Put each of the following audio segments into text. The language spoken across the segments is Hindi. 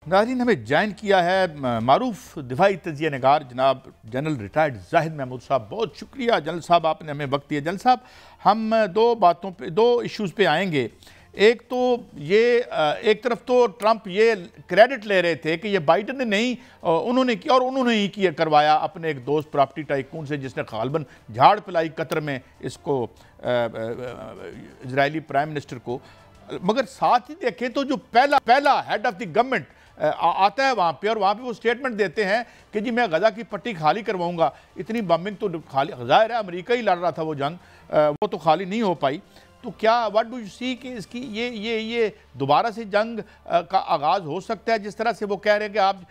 नाज़रीन, हमें ज्वाइन किया है मारूफ दिफाई तजिया नगार जनाब जनरल रिटायर्ड जाहिद महमूद साहब। बहुत शुक्रिया जनरल साहब, आपने हमें वक्त दिया। जनरल साहब, हम दो इश्यूज़ पे आएंगे। एक तो ये एक तरफ तो ट्रंप ये क्रेडिट ले रहे थे कि ये बाइडन ने नहीं उन्होंने किया, और उन्होंने ही किया करवाया अपने एक दोस्त प्रॉपर्टी टाइकून से जिसने गालबन झाड़ पिलाई कतर में इसको इजरायली प्राइम मिनिस्टर को। मगर साथ ही देखें तो जो पहला हेड ऑफ द गवर्नमेंट आता है वहाँ पे, और वहाँ पे वो स्टेटमेंट देते हैं कि जी मैं गजा की पट्टी खाली करवाऊंगा। इतनी बम्बिंग तो खाली, ज़ाहिर है अमेरिका ही लड़ रहा था वो जंग, वो तो खाली नहीं हो पाई। तो क्या व्हाट डू यू सी कि इसकी ये दोबारा से जंग का आगाज़ हो सकता है, जिस तरह से वो कह रहे हैं कि आप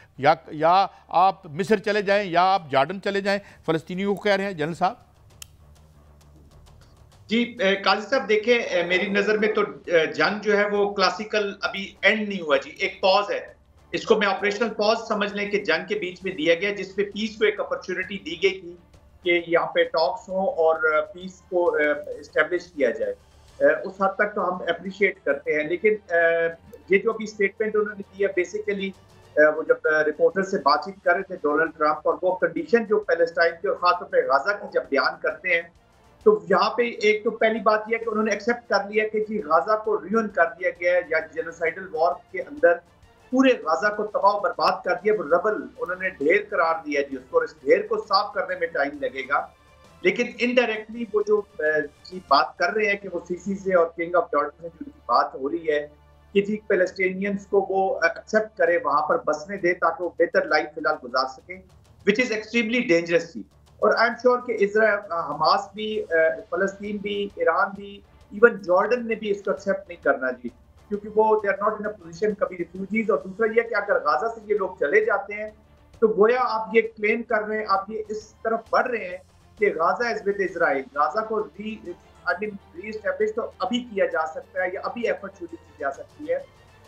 या आप मिस्र चले जाएं या आप जॉर्डन चले जाएं, फ़लस्तीनियों को कह रहे हैं जनरल साहब? जी काजी साहब, देखें मेरी नजर में तो जंग जो है वो क्लासिकल अभी एंड नहीं हुआ जी, एक पॉज है। इसको मैं ऑपरेशनल पॉज समझ लें कि जंग के बीच में दिया गया, जिसपे पीस को एक अपॉर्चुनिटी दी गई थी कि यहाँ पे टॉक्स हो और पीस को एस्टेब्लिश किया जाए। उस हद तक तो हम अप्रिशिएट करते हैं, लेकिन ये जो अभी स्टेटमेंट उन्होंने दिया, बेसिकली वो जब रिपोर्टर से बातचीत कर रहे थे डोनाल्ड ट्रंप, और वो कंडीशन जो पैलेस्टाइन की और खासतौर पर गाजा की जब बयान करते हैं, तो यहाँ पे एक तो पहली बात यह है कि उन्होंने एक्सेप्ट कर लिया कि जी गाजा को रियून कर दिया गया है, या जेनोसाइडल वॉर के अंदर पूरे गाजा को तबाह बर्बाद कर दिया। वो रबल उन्होंने ढेर करार दिया जी उसको, और इस ढेर को साफ करने में टाइम लगेगा। लेकिन इनडायरेक्टली वो जो बात कर रहे हैं कि वो सीसी से और किंग ऑफ जॉर्डन से जो बात हो रही है कि जी पैलेस्टीनियंस को वो एक्सेप्ट करे, वहां पर बसने दे ताकि वो बेहतर लाइफ फिलहाल गुजार सके, विच इज एक्सट्रीमली डेंजरस थी। और आई एम श्योर कि इजराइल, हमास भी, फलस्तीन भी, ईरान भी, इवन जॉर्डन ने भी इसको एक्सेप्ट नहीं करना जी, क्योंकि वो they are not in a position कभी रिफ्यूजीज। और दूसरा ये कि अगर गाजा से ये लोग चले जाते हैं तो गोया आप ये क्लेम कर रहे हैं, आप ये इस तरफ बढ़ रहे हैं कि Gaza is with Israel. Gaza को री एस्टेब्लिश तो अभी किया जा सकता है, या अभी एफर्ट शुरू की जा सकती है।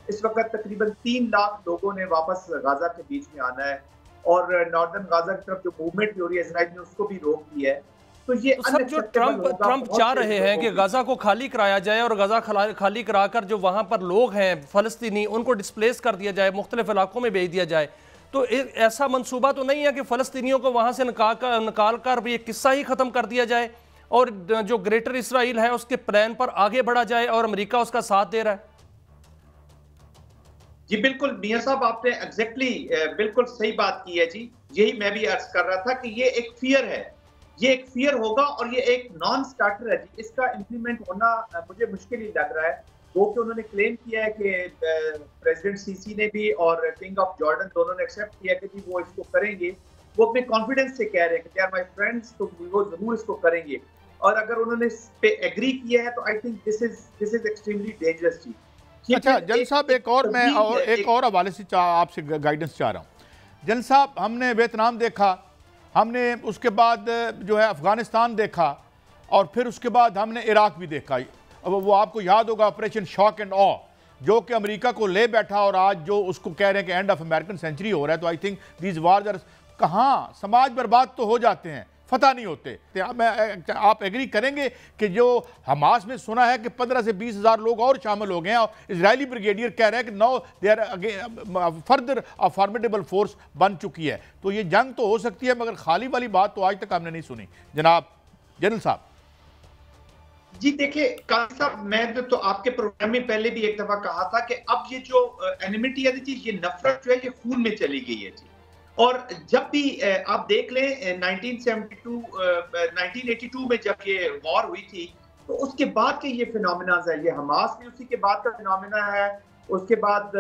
इस वक्त तकरीबन 3 लाख लोगों ने वापस गाजा के बीच में आना है, और नॉर्दर्न गाजा की तरफ जो मूवमेंट भी हो रही है इजराइल ने उसको भी रोक दिया है। तो ये तो सर, जो ट्रंप चाह रहे हैं कि गाजा को खाली कराया जाए, और गाजा खाली कराकर जो वहां पर लोग हैं फलस्तीनी उनको डिस्प्लेस कर दिया जाए, मुख्तलिफ इलाकों में भेज दिया जाए, तो ऐसा मंसूबा तो नहीं है कि फलस्तीनियों को वहां से निकाल कर भी किस्सा ही खत्म कर दिया जाए और जो ग्रेटर इसराइल है उसके प्लान पर आगे बढ़ा जाए और अमेरिका उसका साथ दे रहा है? जी बिल्कुल मियां साहब, आपने एग्जैक्टली बिल्कुल सही बात की है जी। यही मैं भी अर्ज कर रहा था कि ये एक फियर है, ये एक फियर होगा, और ये एक नॉन स्टार्टर है जी। इसका इंप्लीमेंट होना मुझे मुश्किल ही लग रहा है। वो कि उन्होंने क्लेम किया है कि प्रेसिडेंट सीसी ने भी और किंग ऑफ जॉर्डन दोनों ने एक्सेप्ट किया कि जी वो इसको करेंगे। वो अपने कॉन्फिडेंस से कह रहे हैं कि दे आर माय फ्रेंड्स, तो वो जरूर इसको करेंगे। और अगर उन्होंने इस पे एग्री किया है तो I think this is extremely dangerous जी। अच्छा जनरल साहब, एक और हवाले से आपसे गाइडेंस चाह रहा हूँ। जनरल साहब, हमने वियतनाम देखा, हमने उसके बाद जो है अफगानिस्तान देखा, और फिर उसके बाद हमने इराक भी देखा। अब वो आपको याद होगा ऑपरेशन शॉक एंड ऑ, जो कि अमेरिका को ले बैठा, और आज जो उसको कह रहे हैं कि एंड ऑफ अमेरिकन सेंचुरी हो रहा है। तो I think these wars are, कहाँ समाज बर्बाद तो हो जाते हैं, फतह नहीं होते। तो आप एग्री करेंगे कि जो हमास में सुना है कि 15 से 20 हज़ार लोग और शामिल हो गए हैं, और इजरायली ब्रिगेडियर कह रहे हैं कि now they are further a formidable force बन चुकी है। तो ये जंग तो हो सकती है, मगर खाली वाली बात तो आज तक हमने नहीं सुनी। जनाब जनरल साहब जी देखिए काजी साहब, मैं तो आपके प्रोग्राम में पहले भी एक दफा कहा था कि अब ये जो एनिमिटी है जी, ये नफरत जो है ये खून में चली गई है जी। और जब भी आप देख लें 1982 में जब ये वॉर हुई थी, तो उसके बाद के ये फिनोमिना है, ये हमास भी उसी के बाद का फिनोमिना है। उसके बाद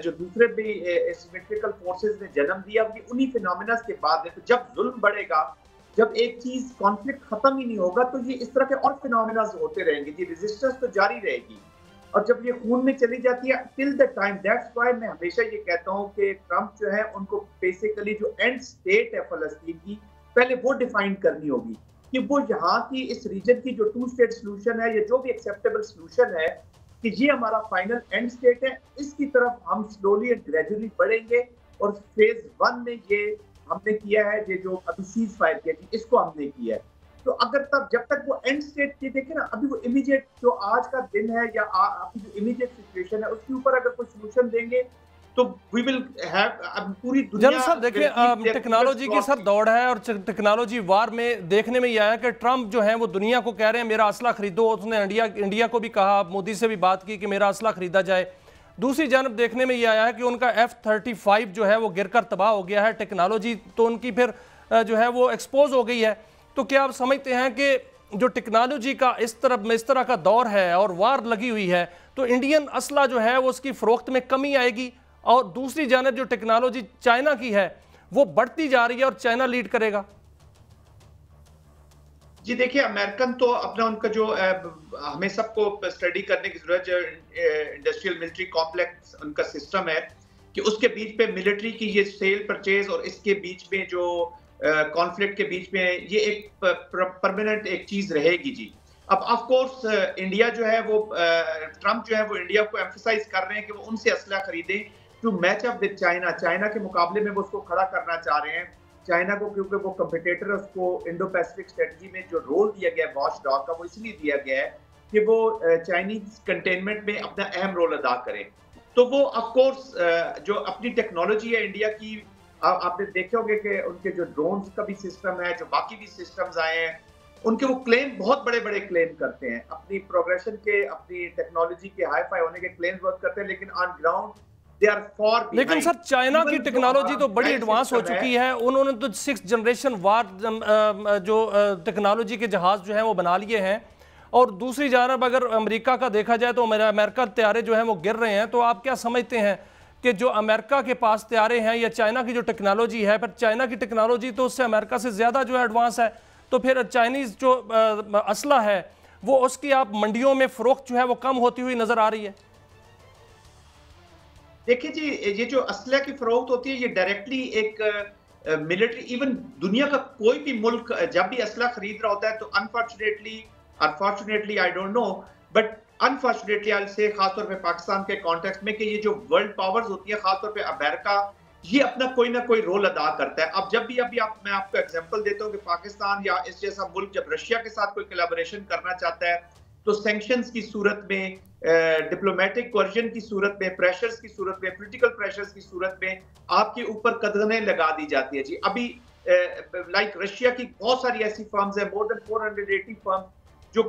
जो दूसरे भी सिमेट्रिकल फोर्सेस ने जन्म दिया, ये उन्हीं फिनोमिना के बाद है। तो जब जुल्म बढ़ेगा, जब एक चीज कॉन्फ्लिक्ट खत्म ही नहीं होगा, तो ये इस तरह के और फिनोमिना होते रहेंगे जी, रेजिस्टेंस तो जारी रहेगी। और जब ये खून में चली जाती है till the time, that's why मैं हमेशा ये कहता हूँ कि ट्रंप जो है उनको बेसिकली जो एंड स्टेट है फलस्तीन की, पहले वो डिफाइन करनी होगी कि वो यहाँ की इस रीजन की जो 2 स्टेट सोल्यूशन है, या जो भी एक्सेप्टेबल सोल्यूशन है, कि ये हमारा फाइनल एंड स्टेट है। इसकी तरफ हम स्लोली एंड ग्रेजुअली बढ़ेंगे। और फेज 1 में ये हमने किया है, ये जो अभी सीज फायर किया जी, इसको हमने किया है। तो अगर तब जब तक वो एंड स्टेट की देखे ना, अभी वो इमीडिएट जो आज का दिन है या अभी जो इमीडिएट सिचुएशन है उसके ऊपर अगर कोई सोल्यूशन देंगे तो वी विल हैव पूरी जनरल साहब देखिए टेक्नोलॉजी की सर दौड़ है और टेक्नोलॉजी वार में देखने में ये आया कि ट्रंप जो है वो दुनिया को कह रहे हैं मेरा असला खरीदो। उसने इंडिया को भी कहा, मोदी से भी बात की कि मेरा असला खरीदा जाए। दूसरी जानब देखने में ये आया है कि उनका F-35 जो है वो गिरकर तबाह हो गया है। टेक्नोलॉजी तो उनकी फिर जो है वो एक्सपोज हो गई है। तो क्या आप समझते हैं कि जो टेक्नोलॉजी का इस तरह का दौर है और वार लगी हुई है तो इंडियन असला जो है वो उसकी फरोख्त में कमी आएगी, और दूसरी जानब जो टेक्नोलॉजी चाइना की है वो बढ़ती जा रही है और चाइना लीड करेगा? जी देखिए, अमेरिकन तो अपना उनका जो हमें सबको स्टडी करने की जरूरत है, इंडस्ट्रियल मिलिट्री कॉम्प्लेक्स उनका सिस्टम है कि उसके बीच पे मिलिट्री की ये सेल परचेज और इसके बीच में जो कॉन्फ्लिक्ट के बीच में ये एक परमानेंट एक चीज रहेगी जी। अब ऑफ कोर्स इंडिया जो है वो ट्रंप जो है वो इंडिया को एम्फसाइज कर रहे हैं कि वो उनसे असला खरीदें to match up with China. China के मुकाबले में वो उसको खड़ा करना चाह रहे हैं। चाइना को क्योंकि वो कंपटीटर है, उसको इंडो पैसिफिक स्ट्रेटजी में जो रोल दिया गया है वॉच डॉग का, वो इसलिए दिया गया है कि वो चाइनीज कंटेनमेंट में अपना अहम रोल अदा करें। तो वो ऑफ कोर्स जो अपनी टेक्नोलॉजी है इंडिया की, आपने देखे होंगे कि उनके जो ड्रोन्स का भी सिस्टम है, जो बाकी भी सिस्टम्स आए हैं, उनके वो क्लेम बहुत बड़े बड़े क्लेम करते हैं अपनी प्रोग्रेशन के, अपनी टेक्नोलॉजी के हाई फाई होने के क्लेम वर्क करते हैं, लेकिन on ground they are far behind. लेकिन सर चाइना की टेक्नोलॉजी तो बड़ी एडवांस हो चुकी है। उन्होंने तो 6th जनरेशन वार जो टेक्नोलॉजी के जहाज जो हैं वो बना लिए हैं, और दूसरी जानब अगर अमेरिका का देखा जाए तो अमेरिका तैयारे जो हैं वो गिर रहे हैं। तो आप क्या समझते हैं कि जो अमेरिका के पास तैयारे हैं या चाइना की जो टेक्नोलॉजी है, पर चाइना की टेक्नोलॉजी तो उससे अमेरिका से ज़्यादा जो है एडवांस है, तो फिर चाइनीज़ जो असला है वो उसकी आप मंडियों में फ़रोख्त जो है वो कम होती हुई नज़र आ रही है? देखिए जी, ये जो असला की फरोख्त होती है ये डायरेक्टली एक मिलिट्री, इवन दुनिया का कोई भी मुल्क जब भी असला खरीद रहा होता है तो unfortunately I don't know, but unfortunately I से खासतौर पे पाकिस्तान के कॉन्टेक्स्ट में कि ये जो वर्ल्ड पावर्स होती है, खासतौर पे अमेरिका, ये अपना कोई ना कोई रोल अदा करता है। अब जब भी मैं आपको एग्जांपल देता हूँ कि पाकिस्तान या इस जैसा मुल्क जब रशिया के साथ कोई कोलैबोरेशन करना चाहता है तो सैंक्शंस की सूरत में, डिप्लोमेटिक कोर्जन की सूरत में, प्रेशर्स की सूरत में, पॉलिटिकल प्रेशर्स की सूरत में आपके ऊपर कदमें लगा दी जाती है जी। अभी लाइक रशिया की बहुत सारी ऐसी फर्म्स है, मोर देन 480 फर्म जो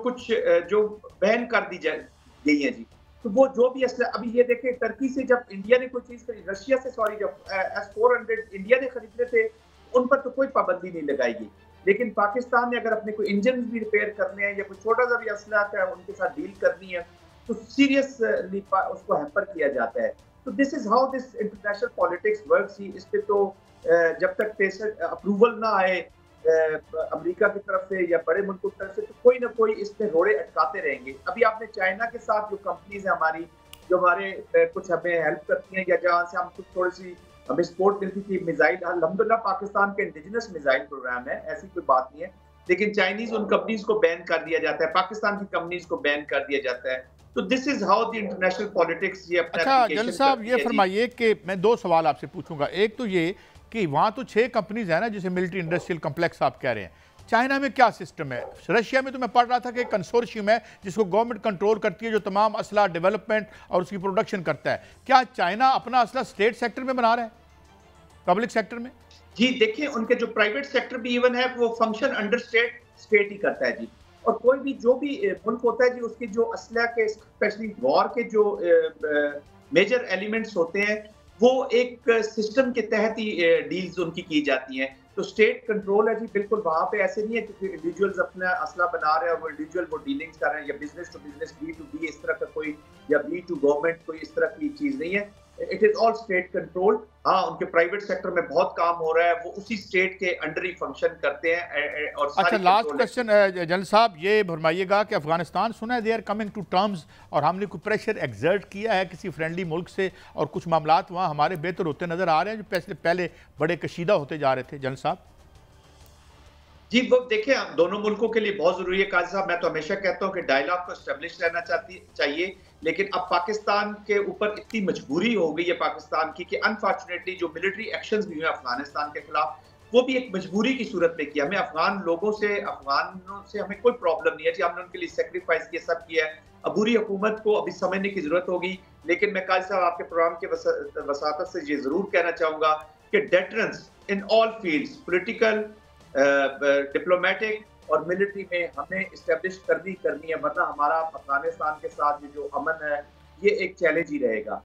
बैन कर दी गई है जी। तो वो जो भी असला, अभी ये देखें टर्की से जब इंडिया ने कोई चीज खरीदी, रशिया से सॉरी, जब S-400 इंडिया ने खरीदे थे उन पर तो कोई पाबंदी नहीं लगाई गई, लेकिन पाकिस्तान ने अगर अपने कोई इंजन भी रिपेयर करने हैं या कोई छोटा सा भी असला उनके साथ डील करनी है तो सीरियसली उसको हैम्पर किया जाता है। तो this is how this international politics works ही। इस पे तो जब तक अप्रूवल ना आए अमेरिका की तरफ से या बड़े मुल्कों की तरफ से, तो कोई ना कोई इसमें रोड़े अटकाते रहेंगे। अभी आपने चाइना के साथ जो कंपनीज है हमारी, जो हमारे कुछ हमें हेल्प करती हैं या जहाँ से हम कुछ थोड़ी सी हमें सपोर्ट मिलती थी, मिसाइल, अल्हम्दुलिल्लाह पाकिस्तान के इंडिजिनस मिसाइल प्रोग्राम है, ऐसी कोई बात नहीं है, लेकिन चाइनीज उन कंपनीज को बैन कर दिया जाता है, पाकिस्तान की कंपनीज को बैन कर दिया जाता है। तो this is how the international politics ये अपना। अच्छा जनरल साहब, ये फरमाइए कि मैं 2 सवाल आपसे पूछूंगा। एक तो ये कि वहाँ तो 6 कंपनीज है ना, जिसे मिलिट्री इंडस्ट्रियल कम्प्लेक्स आप कह रहे हैं, चाइना में क्या सिस्टम है? रशिया में तो मैं पढ़ रहा था कि एक कंसोर्शियम है जिसको गवर्नमेंट कंट्रोल करती है, जो तमाम असला डेवलपमेंट और उसकी प्रोडक्शन करता है। क्या चाइना अपना असला स्टेट सेक्टर में बना रहा है, पब्लिक सेक्टर में? जी देखिए, उनके जो प्राइवेट सेक्टर भी इवन है वो फंक्शन अंडर स्टेट ही करता है जी। और कोई भी जो भी मुल्क होता है जी, उसके जो असला के स्पेशली वॉर के जो मेजर एलिमेंट्स होते हैं वो एक सिस्टम के तहत ही डील्स उनकी की जाती हैं। तो स्टेट कंट्रोल है जी, बिल्कुल वहाँ पे ऐसे नहीं है कि इंडिविजुअल्स अपना असला बना रहे हैं और वो इंडिविजुअल वो डीलिंग्स कर रहे हैं, या business to business, B to B इस तरह का कोई, या बी टू गवर्नमेंट, कोई इस तरह की चीज नहीं है। It is all state control. हाँ, उनके प्राइवेट सेक्टर में बहुत काम हो रहा है, वो उसी स्टेट के अंडर ही फंक्शन करते हैं। और अच्छा, लास्ट क्वेश्चन जनरल साहब, ये फरमाइएगा कि अफगानिस्तान सुना है they are coming to terms, और हमने कोई प्रेशर एक्सर्ट किया है किसी फ्रेंडली मुल्क से, और कुछ मामलात वहाँ हमारे बेहतर होते नजर आ रहे हैं जो पहले बड़े कशीदा होते जा रहे थे? जनरल साहब जी, वो देखिए दोनों मुल्कों के लिए बहुत जरूरी है काजी साहब। मैं तो हमेशा कहता हूँ कि डायलॉग को एस्टेब्लिश रहना चाहिए, लेकिन अब पाकिस्तान के ऊपर इतनी मजबूरी हो गई है पाकिस्तान की कि अनफॉर्चुनेटली जो मिलिट्री एक्शंस भी हुए अफगानिस्तान के खिलाफ, वो भी एक मजबूरी की सूरत में किया। हमें अफगानों से हमें कोई प्रॉब्लम नहीं है जी, हमने उनके लिए सेक्रीफाइस किया, सब किया है। अबूरी हुकूमत को अभी समझने की जरूरत होगी। लेकिन मैं काजी साहब आपके प्रोग्राम के वसातत से ये जरूर कहना चाहूंगा कि deterrence in all fields, political, diplomatic और मिलिट्री में हमें इस्टेब्लिश करनी है, वरना हमारा अफगानिस्तान के साथ जो अमन है ये एक चैलेंज ही रहेगा।